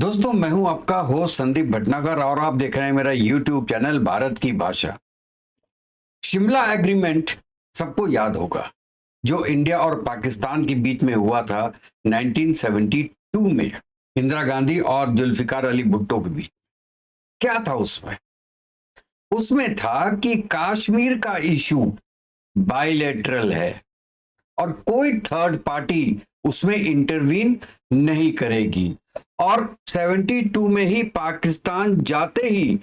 दोस्तों, मैं हूं आपका होस्ट संदीप भटनागर और आप देख रहे हैं मेरा यूट्यूब चैनल भारत की भाषा। शिमला एग्रीमेंट सबको याद होगा, जो इंडिया और पाकिस्तान के बीच में हुआ था 1972 में, इंदिरा गांधी और जुल्फिकार अली भुट्टो के बीच। क्या था उसमें? उसमें था कि कश्मीर का इशू बायलैटरल है और कोई थर्ड पार्टी उसमें इंटरवीन नहीं करेगी। और 72 में ही पाकिस्तान जाते ही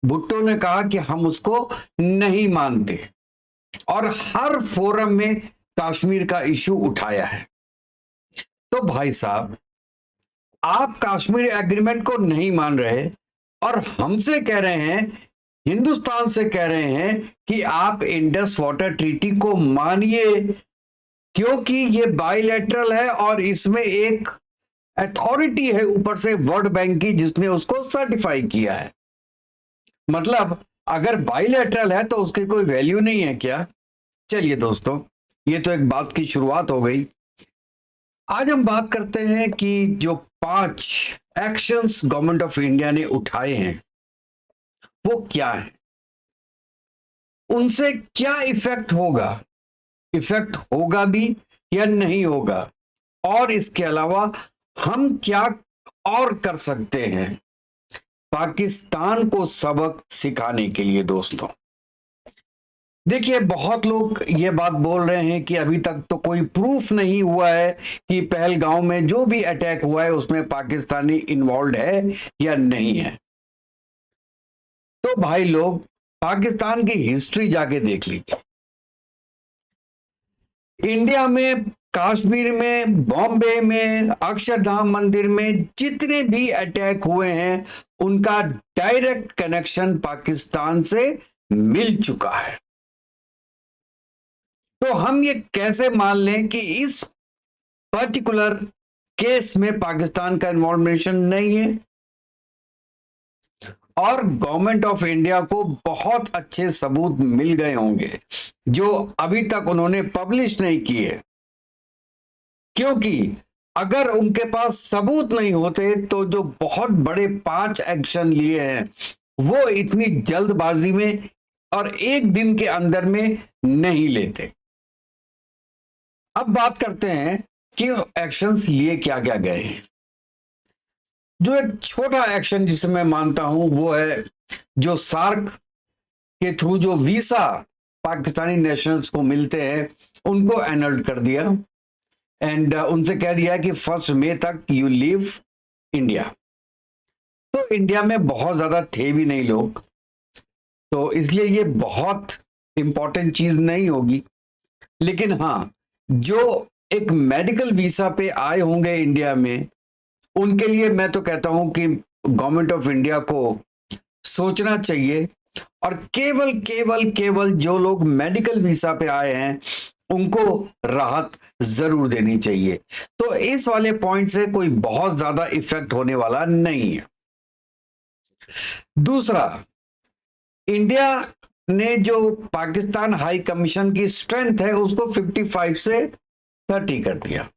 भुट्टो ने कहा कि हम उसको नहीं मानते और हर फोरम में कश्मीर का इशू उठाया है। तो भाई साहब, आप कश्मीर एग्रीमेंट को नहीं मान रहे और हमसे कह रहे हैं, हिंदुस्तान से कह रहे हैं कि आप इंडस वाटर ट्रीटी को मानिए, क्योंकि ये बायलैटरल है और इसमें एक अथॉरिटी है ऊपर से वर्ल्ड बैंक की जिसने उसको सर्टिफाई किया है। मतलब अगर बायलैटरल है तो उसकी कोई वैल्यू नहीं है क्या? चलिए दोस्तों, ये तो एक बात की शुरुआत हो गई। आज हम बात करते हैं कि जो 5 एक्शंस गवर्नमेंट ऑफ इंडिया ने उठाए हैं वो क्या है, उनसे क्या इफेक्ट होगा भी या नहीं होगा, और इसके अलावा हम क्या और कर सकते हैं पाकिस्तान को सबक सिखाने के लिए। दोस्तों देखिए, बहुत लोग ये बात बोल रहे हैं कि अभी तक तो कोई प्रूफ नहीं हुआ है कि पहलगांव में जो भी अटैक हुआ है उसमें पाकिस्तानी इन्वॉल्व है या नहीं है। तो भाई लोग, पाकिस्तान की हिस्ट्री जाके देख लीजिए। इंडिया में, कश्मीर में, बॉम्बे में, अक्षरधाम मंदिर में जितने भी अटैक हुए हैं उनका डायरेक्ट कनेक्शन पाकिस्तान से मिल चुका है। तो हम ये कैसे मान लें कि इस पर्टिकुलर केस में पाकिस्तान का इन्वॉल्वेशन नहीं है? और गवर्नमेंट ऑफ इंडिया को बहुत अच्छे सबूत मिल गए होंगे जो अभी तक उन्होंने पब्लिश नहीं किए, क्योंकि अगर उनके पास सबूत नहीं होते तो जो बहुत बड़े 5 एक्शन लिए हैं वो इतनी जल्दबाजी में और एक दिन के अंदर में नहीं लेते। अब बात करते हैं कि एक्शंस लिए क्या क्या गए हैं। जो एक छोटा एक्शन जिसे मैं मानता हूं वो है जो सार्क के थ्रू जो वीसा पाकिस्तानी नेशनल्स को मिलते हैं उनको एनल्ड कर दिया एंड उनसे कह दिया कि 1 मई तक यू लीव इंडिया। तो इंडिया में बहुत ज्यादा थे भी नहीं लोग, तो इसलिए ये बहुत इंपॉर्टेंट चीज नहीं होगी। लेकिन हाँ, जो एक मेडिकल वीसा पे आए होंगे इंडिया में, उनके लिए मैं तो कहता हूं कि गवर्नमेंट ऑफ इंडिया को सोचना चाहिए और केवल केवल केवल जो लोग मेडिकल वीसा पे आए हैं उनको राहत जरूर देनी चाहिए। तो इस वाले पॉइंट से कोई बहुत ज्यादा इफेक्ट होने वाला नहीं है। दूसरा, इंडिया ने जो पाकिस्तान हाई कमीशन की स्ट्रेंथ है उसको 55 से 30 कर दिया,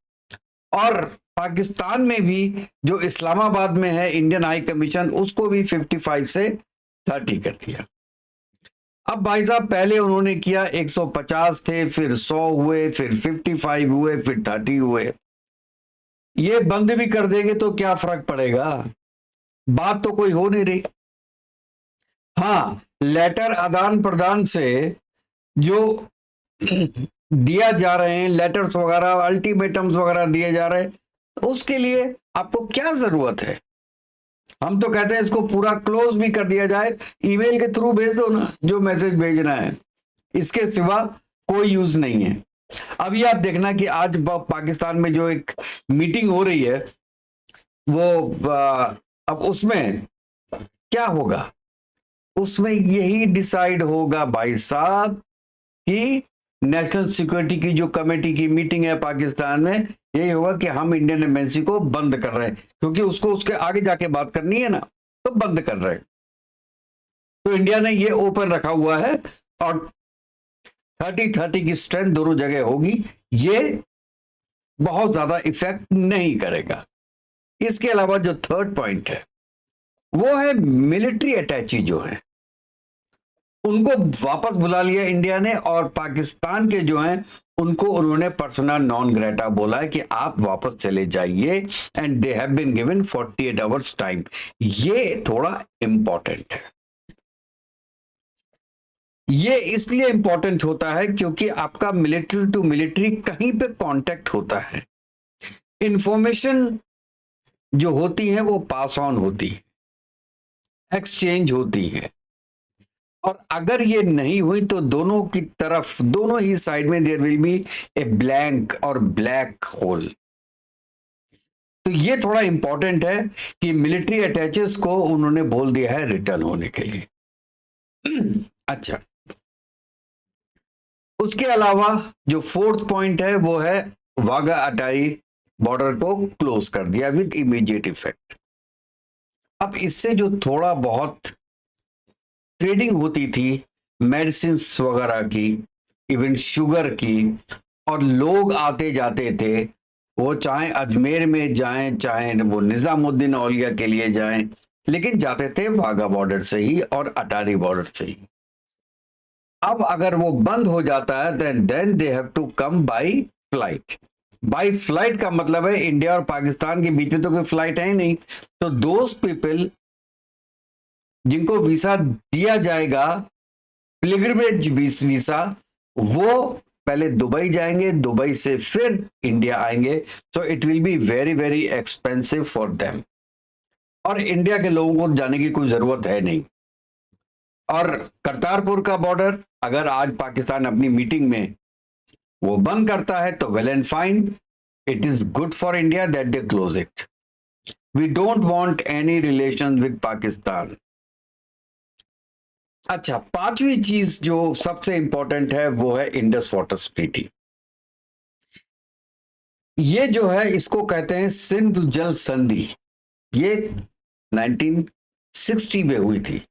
और पाकिस्तान में भी जो इस्लामाबाद में है इंडियन हाई कमीशन उसको भी 55 से 30 कर दिया। अब भाई साहब, पहले उन्होंने किया 150 थे, फिर 100 हुए, फिर 55 हुए, फिर 30 हुए। ये बंद भी कर देंगे तो क्या फर्क पड़ेगा? बात तो कोई हो नहीं रही। हाँ, लेटर आदान प्रदान से जो दिया जा रहे हैं, लेटर्स वगैरह, अल्टीमेटम्स वगैरह दिए जा रहे हैं, उसके लिए आपको क्या जरूरत है? हम तो कहते हैं इसको पूरा क्लोज भी कर दिया जाए, ईमेल के थ्रू भेज दो ना जो मैसेज भेजना है, इसके सिवा कोई यूज नहीं है। अभी आप देखना कि आज पाकिस्तान में जो एक मीटिंग हो रही है वो अब उसमें क्या होगा? उसमें यही डिसाइड होगा भाई साहब कि नेशनल सिक्योरिटी की जो कमेटी की मीटिंग है पाकिस्तान में, यही होगा कि हम इंडियन एम्बेसी को बंद कर रहे हैं, क्योंकि उसको उसके आगे जाके बात करनी है ना, तो बंद कर रहे हैं। तो इंडिया ने ये ओपन रखा हुआ है और 30-30 की स्ट्रेंथ दोनों जगह होगी। ये बहुत ज्यादा इफेक्ट नहीं करेगा। इसके अलावा जो थर्ड पॉइंट है वो है मिलिट्री अटैची जो है उनको वापस बुला लिया इंडिया ने, और पाकिस्तान के जो हैं उनको उन्होंने पर्सनल नॉन ग्रेटा बोला है कि आप वापस चले जाइए, and they have been given 48 hours time. ये थोड़ा इंपॉर्टेंट है। ये इसलिए इंपॉर्टेंट होता है क्योंकि आपका मिलिट्री टू मिलिट्री कहीं पे कांटेक्ट होता है, इंफॉर्मेशन जो होती है वो पास ऑन होती है, एक्सचेंज होती है, और अगर ये नहीं हुई तो दोनों की तरफ, दोनों ही साइड में there will be a blank और ब्लैक होल। तो ये थोड़ा इंपॉर्टेंट है कि मिलिट्री अटैचेस को उन्होंने बोल दिया है रिटर्न होने के लिए। अच्छा, उसके अलावा जो फोर्थ पॉइंट है वो है वाघा अटारी बॉर्डर को क्लोज कर दिया विद इमीडिएट इफेक्ट। अब इससे जो थोड़ा बहुत ट्रेडिंग होती थी मेडिसिन वगैरह की, इवन शुगर की, और लोग आते जाते थे, वो चाहे अजमेर में जाएं चाहे वो निजामुद्दीन औलिया के लिए जाएं, लेकिन जाते थे वाघा बॉर्डर से ही और अटारी बॉर्डर से ही। अब अगर वो बंद हो जाता है then they have to come by flight. By flight का मतलब है इंडिया और पाकिस्तान के बीच में तो कोई फ्लाइट है ही नहीं, तो दोस्त पीपल जिनको वीसा दिया जाएगा पिलग्रिमेज वीसा, वो पहले दुबई जाएंगे, दुबई से फिर इंडिया आएंगे, so it will be very very expensive for them, और इंडिया के लोगों को जाने की कोई जरूरत है नहीं। और करतारपुर का बॉर्डर अगर आज पाकिस्तान अपनी मीटिंग में वो बंद करता है तो well and fine, it is good for India that they close it. We don't want any relation with Pakistan. अच्छा, पांचवी चीज जो सबसे इंपॉर्टेंट है वो है इंडस वाटर ट्रीटी। ये जो है इसको कहते हैं सिंधु जल संधि। ये 1960 में हुई थी।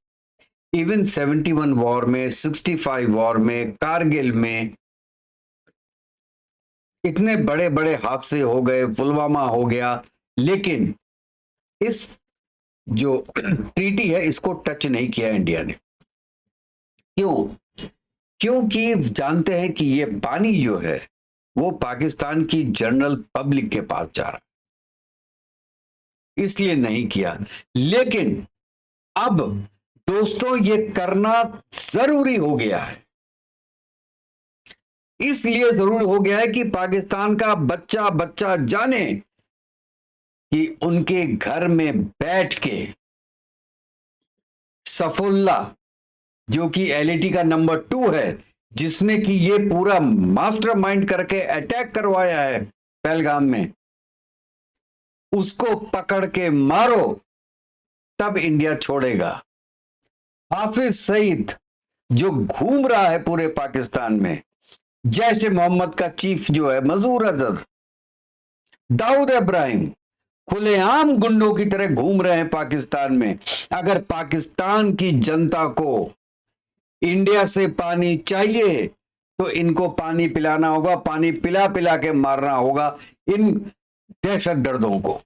इवन 71 वॉर में, 65 वॉर में, कारगिल में इतने बड़े बड़े हादसे हो गए, पुलवामा हो गया, लेकिन इस जो ट्रीटी है इसको टच नहीं किया इंडिया ने। क्यों? क्योंकि जानते हैं कि ये पानी जो है वो पाकिस्तान की जनरल पब्लिक के पास जा रहा है, इसलिए नहीं किया। लेकिन अब दोस्तों ये करना जरूरी हो गया है। इसलिए जरूरी हो गया है कि पाकिस्तान का बच्चा बच्चा जाने कि उनके घर में बैठ के सफुल्ला जो कि एलईटी का नंबर 2 है, जिसने कि ये पूरा मास्टरमाइंड करके अटैक करवाया है पहलगाम में, उसको पकड़ के मारो तब इंडिया छोड़ेगा। हाफिज सईद जो घूम रहा है पूरे पाकिस्तान में, जैश ए मोहम्मद का चीफ जो है मजूर अजहर, दाऊद इब्राहिम खुलेआम गुंडों की तरह घूम रहे हैं पाकिस्तान में। अगर पाकिस्तान की जनता को इंडिया से पानी चाहिए तो इनको पानी पिलाना होगा, पानी पिला पिला के मारना होगा इन दहशत गर्दों को।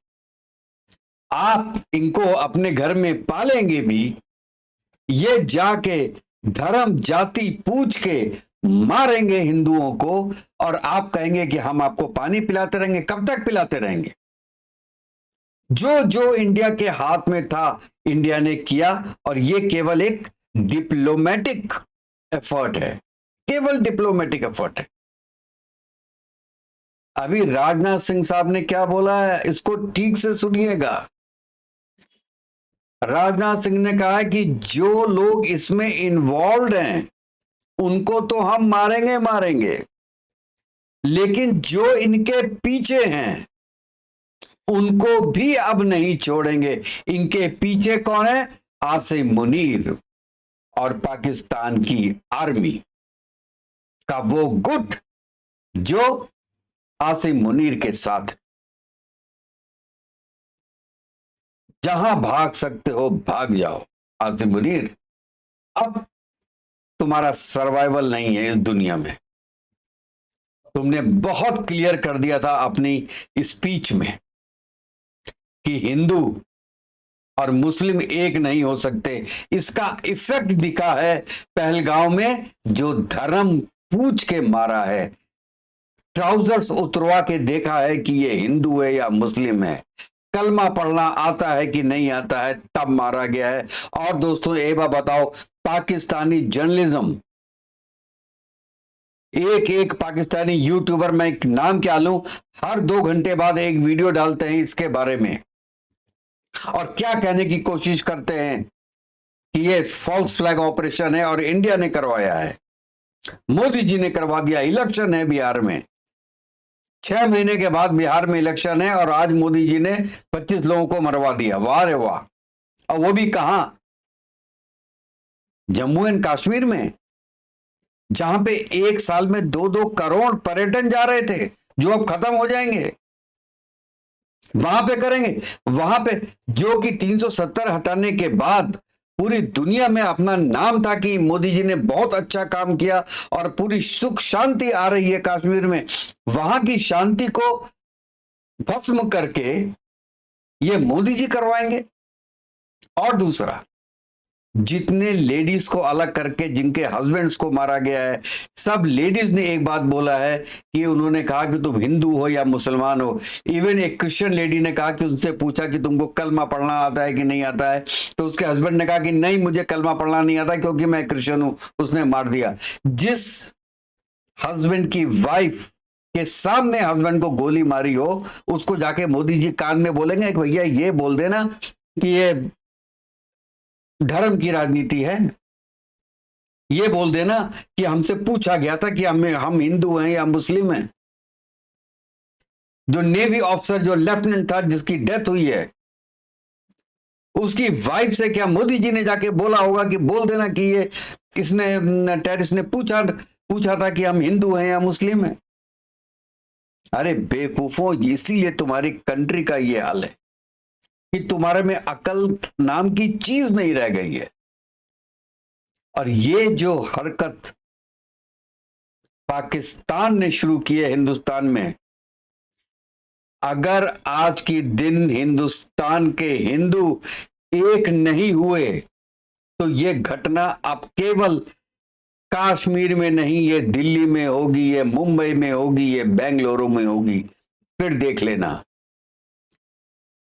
आप इनको अपने घर में पालेंगे भी, ये जाके धर्म जाति पूछ के मारेंगे हिंदुओं को, और आप कहेंगे कि हम आपको पानी पिलाते रहेंगे। कब तक पिलाते रहेंगे? जो जो इंडिया के हाथ में था इंडिया ने किया, और ये केवल एक डिप्लोमेटिक एफर्ट है, केवल डिप्लोमेटिक एफर्ट है। अभी राजनाथ सिंह साहब ने क्या बोला है, इसको ठीक से सुनिएगा। राजनाथ सिंह ने कहा है कि जो लोग इसमें इन्वॉल्व हैं उनको तो हम मारेंगे मारेंगे, लेकिन जो इनके पीछे हैं उनको भी अब नहीं छोड़ेंगे। इनके पीछे कौन है? आसिम मुनीर और पाकिस्तान की आर्मी का वो गुट जो आसिम मुनीर के साथ। जहां भाग सकते हो भाग जाओ आसिम मुनीर, अब तुम्हारा सर्वाइवल नहीं है इस दुनिया में। तुमने बहुत क्लियर कर दिया था अपनी स्पीच में कि हिंदू और मुस्लिम एक नहीं हो सकते। इसका इफेक्ट दिखा है पहलगांव में, जो धर्म पूछ के मारा है, ट्राउजर्स उतरवा के देखा है कि ये हिंदू है या मुस्लिम है, कलमा पढ़ना आता है कि नहीं आता है, तब मारा गया है। और दोस्तों एक बात बताओ, पाकिस्तानी जर्नलिज्म, एक एक पाकिस्तानी यूट्यूबर, मैं नाम क्या लूं, हर 2 घंटे बाद एक वीडियो डालते हैं इसके बारे में और क्या कहने की कोशिश करते हैं कि ये फॉल्स फ्लैग ऑपरेशन है और इंडिया ने करवाया है, मोदी जी ने करवा दिया, इलेक्शन है बिहार में, 6 महीने के बाद बिहार में इलेक्शन है और आज मोदी जी ने 25 लोगों को मरवा दिया। वाह रे वाह। और वो भी कहां, जम्मू एंड कश्मीर में, जहां पे एक साल में 2-2 करोड़ पर्यटन जा रहे थे, जो अब खत्म हो जाएंगे, वहां पे करेंगे। वहां पे जो कि 370 हटाने के बाद पूरी दुनिया में अपना नाम था कि मोदी जी ने बहुत अच्छा काम किया और पूरी सुख शांति आ रही है कश्मीर में, वहां की शांति को भस्म करके ये मोदी जी करवाएंगे। और दूसरा, जितने लेडीज को अलग करके जिनके हस्बैंड्स को मारा गया है, सब लेडीज ने एक बात बोला है कि उन्होंने कहा कि तुम हिंदू हो या मुसलमान हो। इवन एक क्रिश्चियन लेडी ने कहा कि उससे पूछा कि तुमको कलमा पढ़ना आता है कि नहीं आता है, तो उसके हस्बैंड ने कहा कि नहीं, मुझे कलमा पढ़ना नहीं आता क्योंकि मैं क्रिश्चियन हूं, उसने मार दिया। जिस हस्बैंड की वाइफ के सामने हस्बैंड को गोली मारी हो, उसको जाके मोदी जी कान में बोलेंगे कि भैया ये बोल देना कि ये धर्म की राजनीति है, ये बोल देना कि हमसे पूछा गया था कि हम हिंदू हैं या मुस्लिम हैं। जो नेवी ऑफिसर, जो लेफ्टिनेंट था जिसकी डेथ हुई है, उसकी वाइफ से क्या मोदी जी ने जाके बोला होगा कि बोल देना कि ये इसने टेररिस्ट ने पूछा था कि हम हिंदू हैं या मुस्लिम हैं। अरे बेवकूफों, इसीलिए तुम्हारी कंट्री का ये हाल है कि तुम्हारे में अकल नाम की चीज नहीं रह गई है। और ये जो हरकत पाकिस्तान ने शुरू की है हिंदुस्तान में, अगर आज के दिन हिंदुस्तान के हिंदू एक नहीं हुए तो ये घटना अब केवल कश्मीर में नहीं, ये दिल्ली में होगी, ये मुंबई में होगी, ये बेंगलुरु में होगी। फिर देख लेना,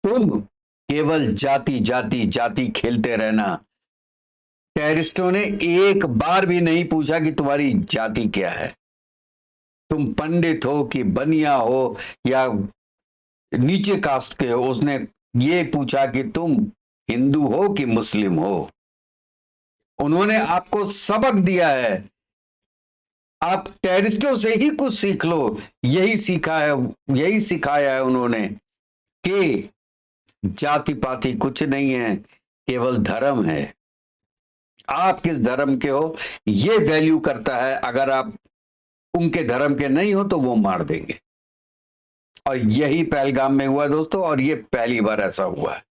तुम केवल जाति जाति जाति खेलते रहना। टेररिस्टों ने एक बार भी नहीं पूछा कि तुम्हारी जाति क्या है, तुम पंडित हो कि बनिया हो या नीचे कास्ट के हो। उसने ये पूछा कि तुम हिंदू हो कि मुस्लिम हो। उन्होंने आपको सबक दिया है, आप टेररिस्टों से ही कुछ सीख लो। यही सीखा है, यही सिखाया है उन्होंने कि जाति पाति कुछ नहीं है, केवल धर्म है। आप किस धर्म के हो ये वैल्यू करता है, अगर आप उनके धर्म के नहीं हो तो वो मार देंगे। और यही पहलगाम में हुआ दोस्तों, और ये पहली बार ऐसा हुआ है।